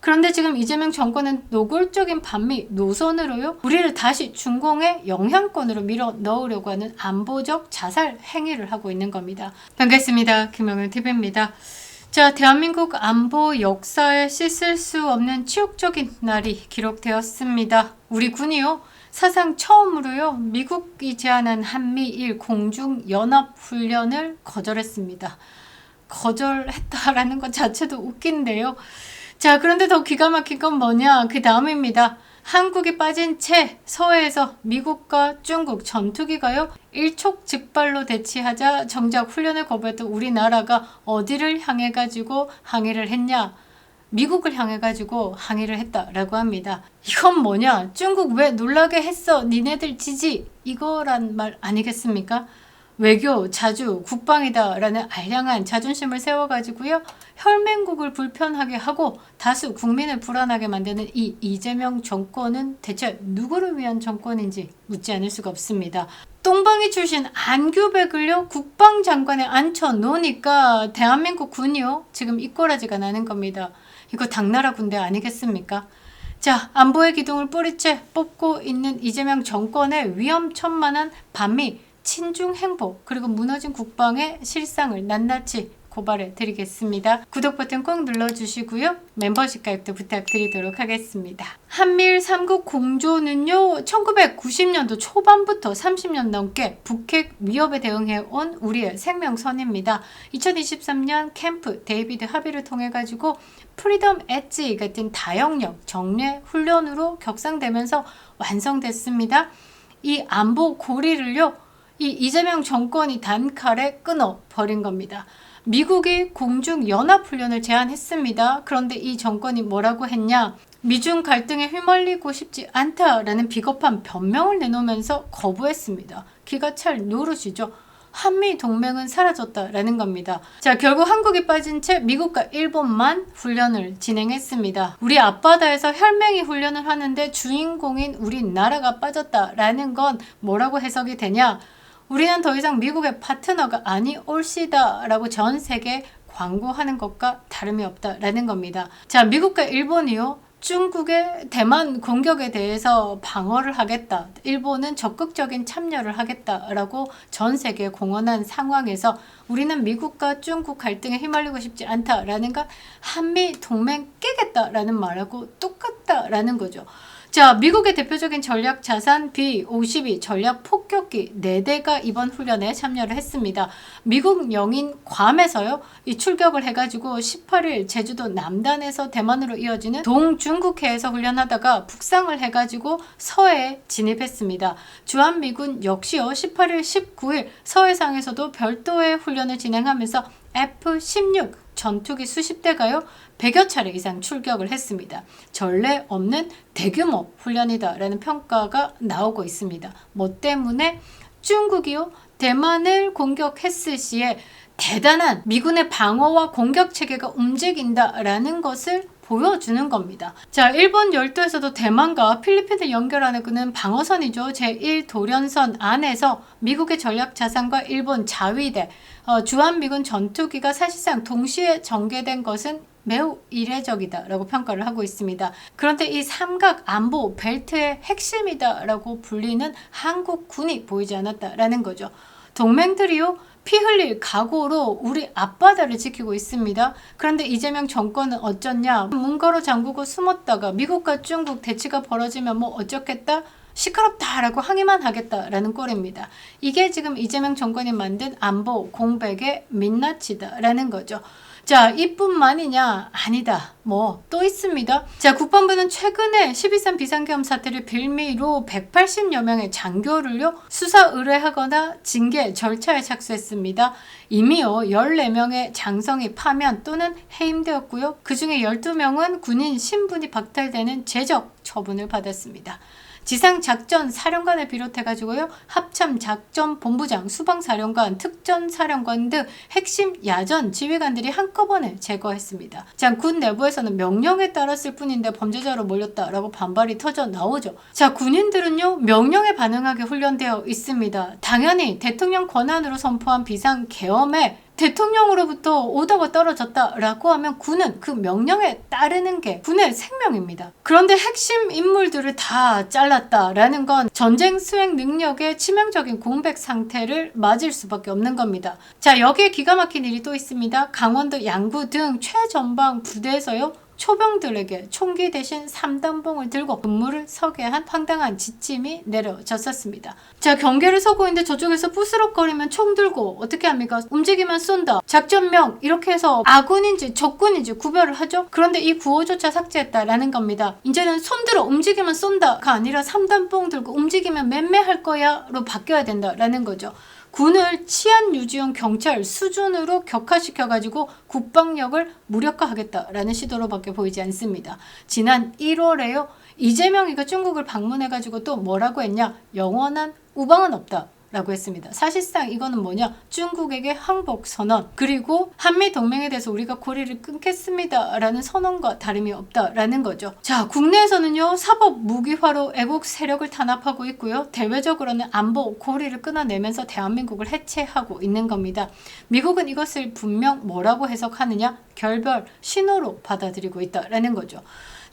그런데 지금 이재명 정권은 노골적인 반미 노선으로요, 우리를 다시 중공의 영향권으로 밀어 넣으려고 하는 안보적 자살 행위를 하고 있는 겁니다. 반갑습니다. 김영일TV입니다. 자, 대한민국 안보 역사에 씻을 수 없는 치욕적인 날이 기록되었습니다. 우리 군이요, 사상 처음으로요, 미국이 제안한 한미일 공중연합훈련을 거절했습니다. 거절했다라는 것 자체도 웃긴데요. 자, 그런데 더 기가 막힌 건 뭐냐? 그 다음입니다. 한국이 빠진 채 서해에서 미국과 중국 전투기가요, 일촉즉발로 대치하자 정작 훈련을 거부했던 우리나라가 어디를 향해 가지고 항의를 했냐? 미국을 향해 가지고 항의를 했다라고 합니다. 이건 뭐냐? 중국 왜 놀라게 했어? 니네들 지지? 이거란 말 아니겠습니까? 외교, 자주, 국방이다 라는 알량한 자존심을 세워가지고요, 혈맹국을 불편하게 하고 다수 국민을 불안하게 만드는 이 이재명 정권은 대체 누구를 위한 정권인지 묻지 않을 수가 없습니다. 똥방이 출신 안규백을요, 국방장관에 앉혀놓으니까 대한민국 군이요, 지금 이꼬라지가 나는 겁니다. 이거 당나라 군대 아니겠습니까? 자, 안보의 기둥을 뿌리채 뽑고 있는 이재명 정권의 위험천만한 반미 친중 행보, 그리고 무너진 국방의 실상을 낱낱이 고발해 드리겠습니다. 구독 버튼 꼭 눌러주시고요, 멤버십 가입도 부탁드리도록 하겠습니다. 한미일 3국 공조는요, 1990년도 초반부터 30년 넘게 북핵 위협에 대응해온 우리의 생명선입니다. 2023년 캠프 데이비드 합의를 통해 가지고 프리덤 엣지 같은 다영역 정례 훈련으로 격상되면서 완성됐습니다. 이 안보 고리를요, 이 이재명 정권이 단칼에 끊어버린 겁니다. 미국이 공중연합훈련을 제안했습니다. 그런데 이 정권이 뭐라고 했냐? 미중 갈등에 휘말리고 싶지 않다라는 비겁한 변명을 내놓으면서 거부했습니다. 기가 찰 노릇이죠. 한미 동맹은 사라졌다라는 겁니다. 자, 결국 한국이 빠진 채 미국과 일본만 훈련을 진행했습니다. 우리 앞바다에서 혈맹이 훈련을 하는데 주인공인 우리나라가 빠졌다라는 건 뭐라고 해석이 되냐? 우리는 더 이상 미국의 파트너가 아니올시다 라고 전 세계에 광고하는 것과 다름이 없다라는 겁니다. 자, 미국과 일본이요, 중국의 대만 공격에 대해서 방어를 하겠다, 일본은 적극적인 참여를 하겠다라고 전 세계에 공언한 상황에서 우리는 미국과 중국 갈등에 휘말리고 싶지 않다라는 것, 한미 동맹 깨겠다라는 말하고 똑같다라는 거죠. 자, 미국의 대표적인 전략 자산 B-52 전략 폭격기 4대가 이번 훈련에 참여를 했습니다. 미국 영인 괌에서요, 이 출격을 해가지고 18일 제주도 남단에서 대만으로 이어지는 동중국해에서 훈련하다가 북상을 해가지고 서해에 진입했습니다. 주한미군 역시요, 18일, 19일 서해상에서도 별도의 훈련을 진행하면서 F-16 전투기 수십 대가요, 100여 차례 이상 출격을 했습니다. 전례 없는 대규모 훈련이다라는 평가가 나오고 있습니다. 뭐 때문에? 중국이요, 대만을 공격했을 시에 대단한 미군의 방어와 공격 체계가 움직인다라는 것을 보여주는 겁니다. 자, 일본 열도에서도 대만과 필리핀을 연결하는 그는 방어선이죠. 제1도련선 안에서 미국의 전략 자산과 일본 자위대, 주한미군 전투기가 사실상 동시에 전개된 것은 매우 이례적이다라고 평가를 하고 있습니다. 그런데 이 삼각 안보 벨트의 핵심이다라고 불리는 한국군이 보이지 않았다라는 거죠. 동맹들이요, 피 흘릴 각오로 우리 앞바다를 지키고 있습니다. 그런데 이재명 정권은 어쩌냐? 문가로 잠그고 숨었다가 미국과 중국 대치가 벌어지면 뭐 어쩌겠다? 시끄럽다라고 항의만 하겠다라는 꼴입니다. 이게 지금 이재명 정권이 만든 안보 공백의 민낯이다라는 거죠. 자, 이뿐만이냐? 아니다. 뭐 또 있습니다. 자, 국방부는 최근에 12.3 비상계엄 사태를 빌미로 180여 명의 장교를요, 수사 의뢰하거나 징계 절차에 착수했습니다. 이미요, 14명의 장성이 파면 또는 해임되었고요, 그 중에 12명은 군인 신분이 박탈되는 제적 처분을 받았습니다. 지상작전사령관을 비롯해가지고요, 합참작전본부장, 수방사령관, 특전사령관 등 핵심 야전 지휘관들이 한꺼번에 제거했습니다. 자, 군 내부에서는 명령에 따랐을 뿐인데 범죄자로 몰렸다라고 반발이 터져 나오죠. 자, 군인들은요, 명령에 반응하게 훈련되어 있습니다. 당연히 대통령 권한으로 선포한 비상계엄에 대통령으로부터 오더가 떨어졌다라고 하면 군은 그 명령에 따르는 게 군의 생명입니다. 그런데 핵심 인물들을 다 잘랐다라는 건 전쟁 수행 능력의 치명적인 공백 상태를 맞을 수밖에 없는 겁니다. 자, 여기에 기가 막힌 일이 또 있습니다. 강원도 양구 등 최전방 부대에서요, 초병들에게 총기 대신 3단봉을 들고 근무를 서게 한 황당한 지침이 내려졌었습니다. 자, 경계를 서고 있는데 저쪽에서 부스럭거리면 총 들고 어떻게 합니까? 움직이면 쏜다. 작전명 이렇게 해서 아군인지 적군인지 구별을 하죠. 그런데 이 구호조차 삭제했다라는 겁니다. 이제는 손들어 움직이면 쏜다가 아니라 3단봉 들고 움직이면 맴매할 거야로 바뀌어야 된다라는 거죠. 군을 치안 유지용 경찰 수준으로 격화시켜가지고 국방력을 무력화하겠다라는 시도로밖에 보이지 않습니다. 지난 1월에요. 이재명이가 중국을 방문해가지고 또 뭐라고 했냐? 영원한 우방은 없다. 라고 했습니다. 사실상 이거는 뭐냐? 중국에게 항복 선언, 그리고 한미 동맹에 대해서 우리가 고리를 끊겠습니다 라는 선언과 다름이 없다라는 거죠. 자, 국내에서는요, 사법 무기화로 애국 세력을 탄압하고 있고요, 대외적으로는 안보 고리를 끊어내면서 대한민국을 해체하고 있는 겁니다. 미국은 이것을 분명 뭐라고 해석하느냐? 결별 신호로 받아들이고 있다라는 거죠.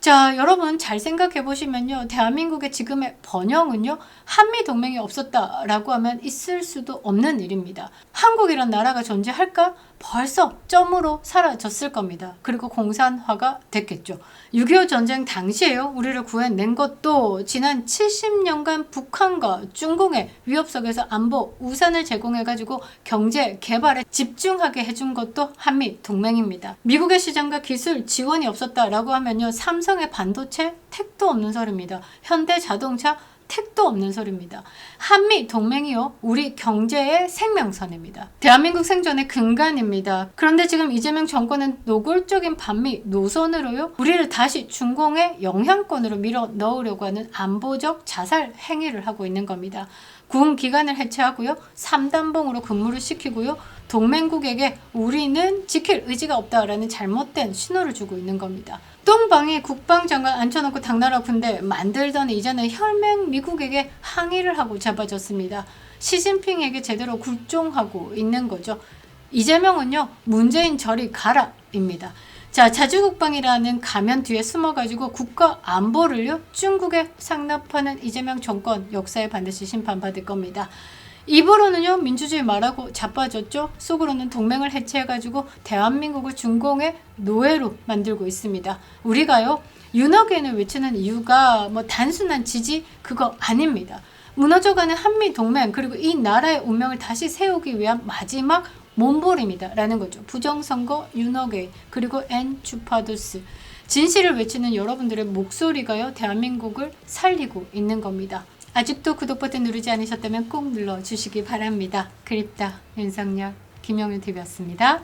자, 여러분 잘 생각해 보시면요, 대한민국의 지금의 번영은요, 한미 동맹이 없었다라고 하면 있을 수도 없는 일입니다. 한국이란 나라가 존재할까? 벌써 점으로 사라졌을 겁니다. 그리고 공산화가 됐겠죠. 6.25 전쟁 당시에요, 우리를 구해낸 것도 지난 70년간 북한과 중공의 위협 속에서 안보 우산을 제공해가지고 경제 개발에 집중하게 해준 것도 한미 동맹입니다. 미국의 시장과 기술 지원이 없었다라고 하면요, 삼성의 반도체 택도 없는 소리입니다. 현대 자동차 택도 없는 소리입니다. 한미 동맹이요, 우리 경제의 생명선입니다. 대한민국 생존의 근간입니다. 그런데 지금 이재명 정권은 노골적인 반미 노선으로요, 우리를 다시 중공의 영향권으로 밀어 넣으려고 하는 안보적 자살 행위를 하고 있는 겁니다. 군 기관을 해체하고요, 3단봉으로 근무를 시키고요, 동맹국에게 우리는 지킬 의지가 없다라는 잘못된 신호를 주고 있는 겁니다. 똥방이 국방장관 앉혀놓고 당나라 군대 만들더니 이제는 혈맹 미국에게 항의를 하고 잡아줬습니다. 시진핑에게 제대로 굴종하고 있는 거죠. 이재명은요, 문재인 저리 가라입니다. 자, 자주국방이라는 가면 뒤에 숨어가지고 국가 안보를요, 중국에 상납하는 이재명 정권 역사에 반드시 심판받을 겁니다. 입으로는요, 민주주의 말하고 자빠졌죠. 속으로는 동맹을 해체해가지고 대한민국을 중공의 노예로 만들고 있습니다. 우리가요, 윤핵관을 외치는 이유가 뭐 단순한 지지 그거 아닙니다. 무너져가는 한미 동맹, 그리고 이 나라의 운명을 다시 세우기 위한 마지막 몸부림이다 라는 거죠. 부정선거 윤핵관, 그리고 엔추파두스, 진실을 외치는 여러분들의 목소리가요, 대한민국을 살리고 있는 겁니다. 아직도 구독 버튼 누르지 않으셨다면 꼭 눌러주시기 바랍니다. 그립다 윤석열, 김영윤TV였습니다.